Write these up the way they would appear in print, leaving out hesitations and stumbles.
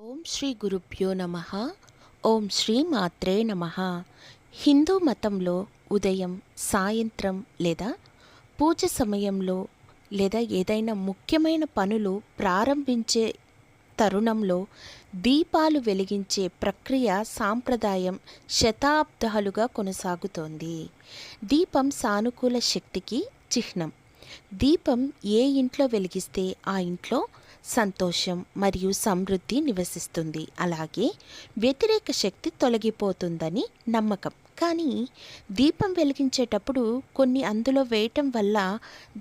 ఓం శ్రీ గురుభ్యో నమః. ఓం శ్రీ మాత్రే నమః. హిందూ మతంలో ఉదయం, సాయంత్రం లేదా పూజ సమయంలో లేదా ఏదైనా ముఖ్యమైన పనులు ప్రారంభించే తరుణంలో దీపాలు వెలిగించే ప్రక్రియ సాంప్రదాయం శతాబ్దాలుగా కొనసాగుతోంది. దీపం సానుకూల శక్తికి చిహ్నం. దీపం ఏ ఇంట్లో వెలిగిస్తే ఆ ఇంట్లో సంతోషం మరియు సమృద్ధి నివసిస్తుంది. అలాగే వ్యతిరేక శక్తి తొలగిపోతుందని నమ్మకం. కానీ దీపం వెలిగించేటప్పుడు కొన్ని అందులో వేయటం వల్ల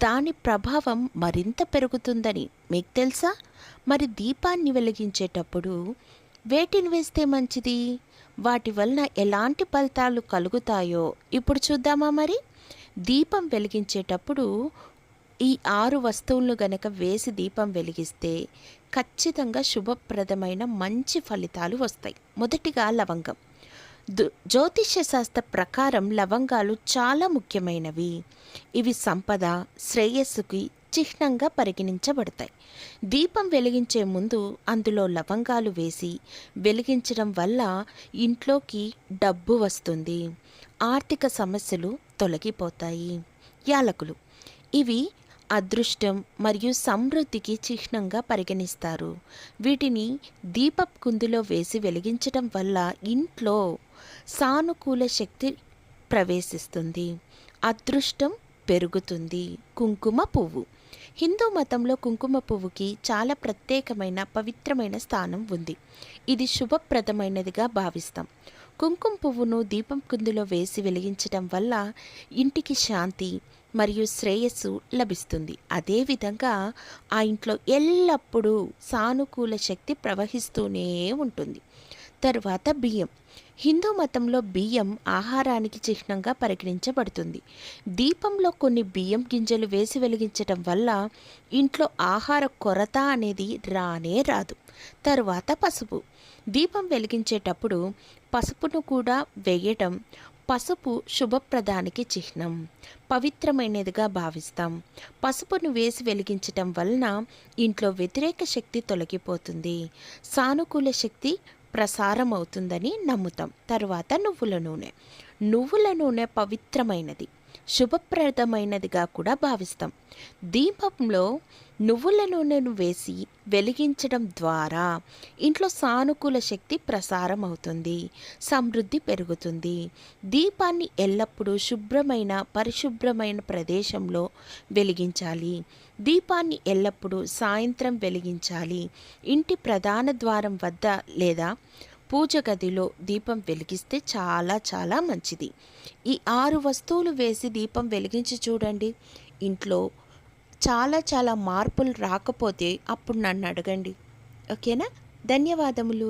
దాని ప్రభావం మరింత పెరుగుతుందని మీకు తెలుసా? మరి దీపాన్ని వెలిగించేటప్పుడు వేటిని వేస్తే మంచిది? వాటి వలన ఎలాంటి ఫలితాలు కలుగుతాయో ఇప్పుడు చూద్దామా? మరి దీపం వెలిగించేటప్పుడు ఈ 6 వస్తువులను గనక వేసి దీపం వెలిగిస్తే ఖచ్చితంగా శుభప్రదమైన మంచి ఫలితాలు వస్తాయి. మొదటిగా లవంగం. జ్యోతిష్య శాస్త్ర ప్రకారం లవంగాలు చాలా ముఖ్యమైనవి. ఇవి సంపద, శ్రేయస్సుకి చిహ్నంగా పరిగణించబడతాయి. దీపం వెలిగించే ముందు అందులో లవంగాలు వేసి వెలిగించడం వల్ల ఇంట్లోకి డబ్బు వస్తుంది, ఆర్థిక సమస్యలు తొలగిపోతాయి. యాలకులు. ఇవి అదృష్టం మరియు సమృద్ధికి చిహ్నంగా పరిగణిస్తారు. వీటిని దీపపు కుందులో వేసి వెలిగించడం వల్ల ఇంట్లో సానుకూల శక్తి ప్రవేశిస్తుంది, అదృష్టం పెరుగుతుంది. కుంకుమ పువ్వు. హిందూ మతంలో కుంకుమ పువ్వుకి చాలా ప్రత్యేకమైన పవిత్రమైన స్థానం ఉంది. ఇది శుభప్రదమైనదిగా భావిస్తాం. కుంకుమ పువ్వును దీపం కుందులో వేసి వెలిగించడం వల్ల ఇంటికి శాంతి మరియు శ్రేయస్సు లభిస్తుంది. అదేవిధంగా ఆ ఇంట్లో ఎల్లప్పుడూ సానుకూల శక్తి ప్రవహిస్తూనే ఉంటుంది. తరువాత బియ్యం. హిందూ మతంలో బియ్యం ఆహారానికి చిహ్నంగా పరిగణించబడుతుంది. దీపంలో కొన్ని బియ్యం గింజలు వేసి వెలిగించటం వల్ల ఇంట్లో ఆహార కొరత అనేది రానే రాదు. తరువాత పసుపు. దీపం వెలిగించేటప్పుడు పసుపును కూడా వేయటం. పసుపు శుభప్రదానికి చిహ్నం, పవిత్రమైనదిగా భావిస్తాం. పసుపును వేసి వెలిగించటం వలన ఇంట్లో వ్యతిరేక శక్తి తొలగిపోతుంది, సానుకూల శక్తి ప్రసారం అవుతుందని నమ్ముతాం. తరువాత నువ్వుల నూనె. నువ్వుల నూనె పవిత్రమైనది, శుభప్రదమైనదిగా కూడా భావిస్తాం. దీపంలో నువ్వుల నూనెను వేసి వెలిగించడం ద్వారా ఇంట్లో సానుకూల శక్తి ప్రసారం అవుతుంది, సమృద్ధి పెరుగుతుంది. దీపాన్ని ఎల్లప్పుడూ శుభ్రమైన పరిశుభ్రమైన ప్రదేశంలో వెలిగించాలి. దీపాన్ని ఎల్లప్పుడూ సాయంత్రం వెలిగించాలి. ఇంటి ప్రధాన ద్వారం వద్ద లేదా పూజ గదిలో దీపం వెలిగిస్తే చాలా చాలా మంచిది. ఈ 6 వస్తువులు వేసి దీపం వెలిగించి చూడండి. ఇంట్లో చాలా చాలా మార్పులు రాకపోతే అప్పుడు నన్ను అడగండి. ఓకేనా? ధన్యవాదములు.